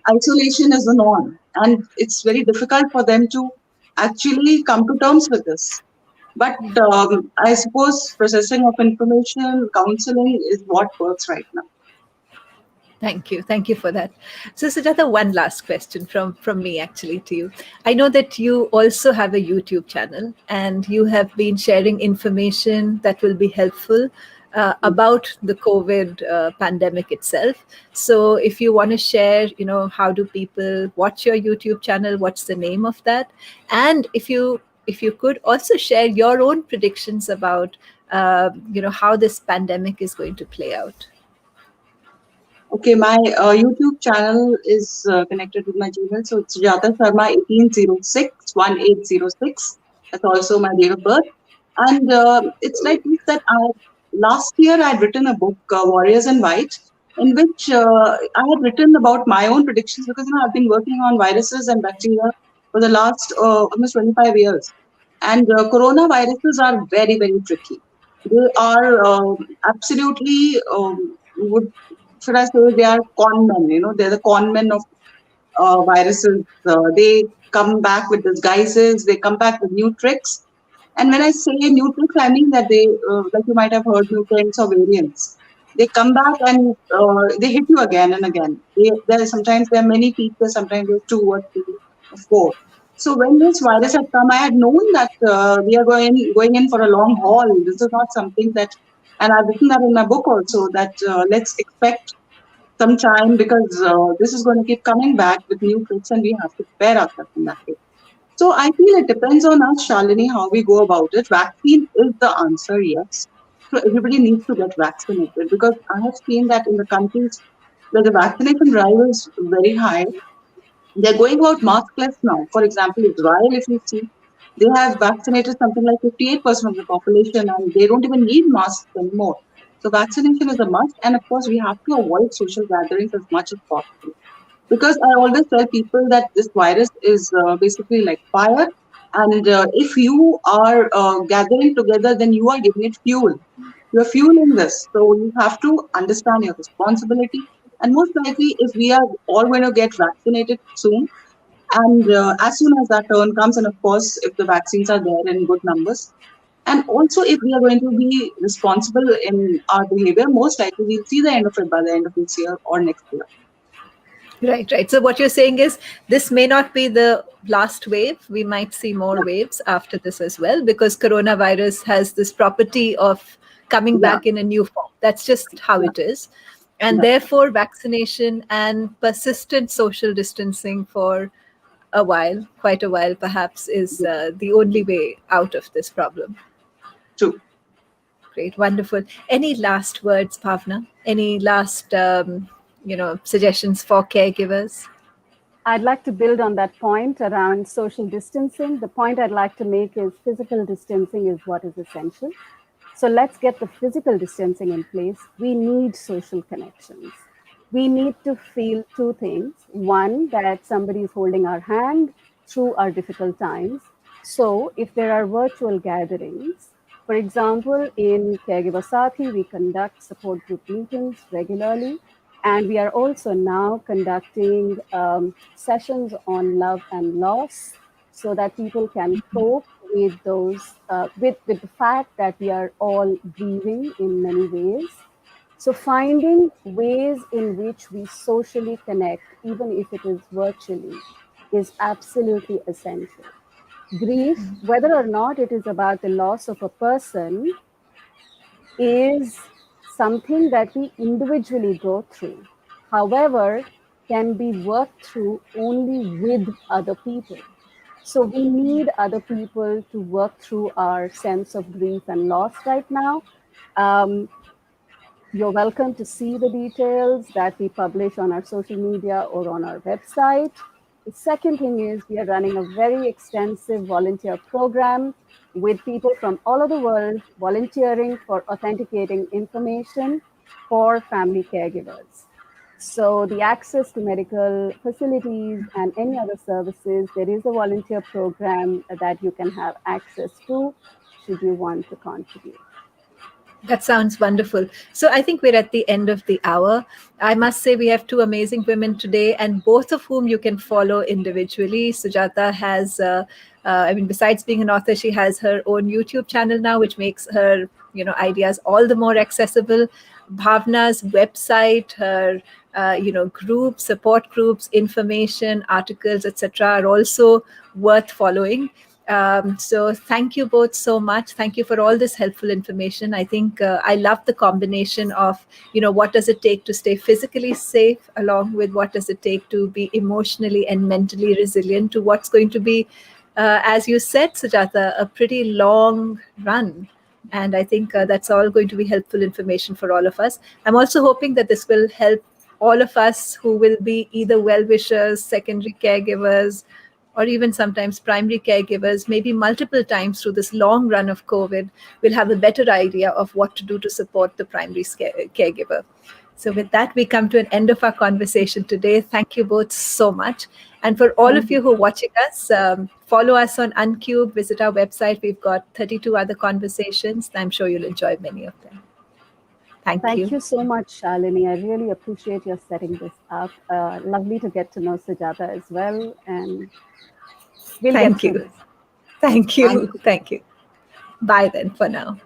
S2: isolation is the norm and it's very difficult for them to actually come to terms with this. But I suppose processing of information, counseling is what works right now.
S1: Thank you. Thank you for that. So, Sujata, one last question from me actually to you. I know that you also have a YouTube channel and you have been sharing information that will be helpful about the COVID pandemic itself. So, if you want to share, how do people watch your YouTube channel? What's the name of that? And if you could also share your own predictions about, how this pandemic is going to play out.
S2: Okay, my YouTube channel is connected with my Gmail, so it's Sujata Sharma 1806 1806. That's also my date of birth, and it's like this that last year I had written a book, Warriors in White, in which I had written about my own predictions because I've been working on viruses and bacteria for the last almost 25 years, and coronaviruses are very very tricky. They are absolutely would should I say they are con men? They're the con men of viruses. They come back with disguises, they come back with new tricks. And when I say new tricks, I mean that they, like you might have heard, mutants or variants. They come back and they hit you again and again. Sometimes there are many people, sometimes there's two or three or four. So when this virus had come, I had known that we are going in for a long haul. This is not something that, and I've written that in my book also, that let's expect some time, because this is going to keep coming back with new tricks and we have to prepare ourselves in that way. So I feel it depends on us, Shalini, how we go about it. Vaccine is the answer, yes. So everybody needs to get vaccinated, because I have seen that in the countries where the vaccination drive is very high, they're going about maskless now. For example, Israel, if you see, they have vaccinated something like 58% of the population and they don't even need masks anymore. So vaccination is a must. And of course, we have to avoid social gatherings as much as possible. Because I always tell people that this virus is basically like fire. And if you are gathering together, then you are giving it fuel. You're fueling this. So you have to understand your responsibility. And most likely, if we are all going to get vaccinated soon, and as soon as that turn comes, and of course, if the vaccines are there in good numbers, and also if we are going to be responsible in our behavior, most likely we'll see the end of it by the end of this year or next year.
S1: Right, right. So what you're saying is this may not be the last wave. We might see more
S2: Yeah,
S1: waves after this as well, because coronavirus has this property of coming
S2: yeah,
S1: back in a new form. That's just how
S2: yeah,
S1: it is. And
S2: yeah.
S1: therefore, vaccination and persistent social distancing for a while, quite a while perhaps, is
S2: Yeah.
S1: the only way out of this problem.
S2: True.
S1: Great, wonderful. Any last words, Bhavna? Any last, suggestions for caregivers?
S3: I'd like to build on that point around social distancing. The point I'd like to make is physical distancing is what is essential. So let's get the physical distancing in place. We need social connections. We need to feel two things. One, that somebody is holding our hand through our difficult times. So if there are virtual gatherings, for example, in Caregiver Saathi, we conduct support group meetings regularly. And we are also now conducting sessions on love and loss so that people can cope with those, with the fact that we are all grieving in many ways. So finding ways in which we socially connect, even if it is virtually, is absolutely essential. Grief, whether or not it is about the loss of a person, is something that we individually go through. However, can be worked through only with other people. So we need other people to work through our sense of grief and loss right now. Um, you're welcome to see the details that we publish on our social media or on our website. The second thing is we are running a very extensive volunteer program with people from all over the world volunteering for authenticating information for family caregivers. So the access to medical facilities and any other services, there is a volunteer program that you can have access to should you want to contribute.
S1: That sounds wonderful. So I think we're at the end of the hour. I must say we have two amazing women today, and both of whom you can follow individually. Sujata has, besides being an author, she has her own YouTube channel now, which makes her, ideas all the more accessible. Bhavna's website, her, groups, support groups, information, articles, etc., are also worth following. So thank you both so much. Thank you for all this helpful information. I think I love the combination of, what does it take to stay physically safe, along with what does it take to be emotionally and mentally resilient to what's going to be, as you said, Sujata, a pretty long run. And I think that's all going to be helpful information for all of us. I'm also hoping that this will help all of us who will be either well-wishers, secondary caregivers, or even sometimes primary caregivers, maybe multiple times through this long run of COVID, will have a better idea of what to do to support the primary caregiver. So with that, we come to an end of our conversation today. Thank you both so much. And for all of
S2: Thank
S1: you who are watching us, follow us on Uncube, visit our website. We've got 32 other conversations. I'm sure you'll enjoy many of them. Thank
S3: Thank
S1: you.
S3: you so much, Shalini. I really appreciate your setting this up. Lovely to get to know Sujata as well, and we'll get
S1: Thank
S3: through
S1: you.
S3: this.
S1: Thank
S2: Thank
S1: you. Thank you. Bye then for now.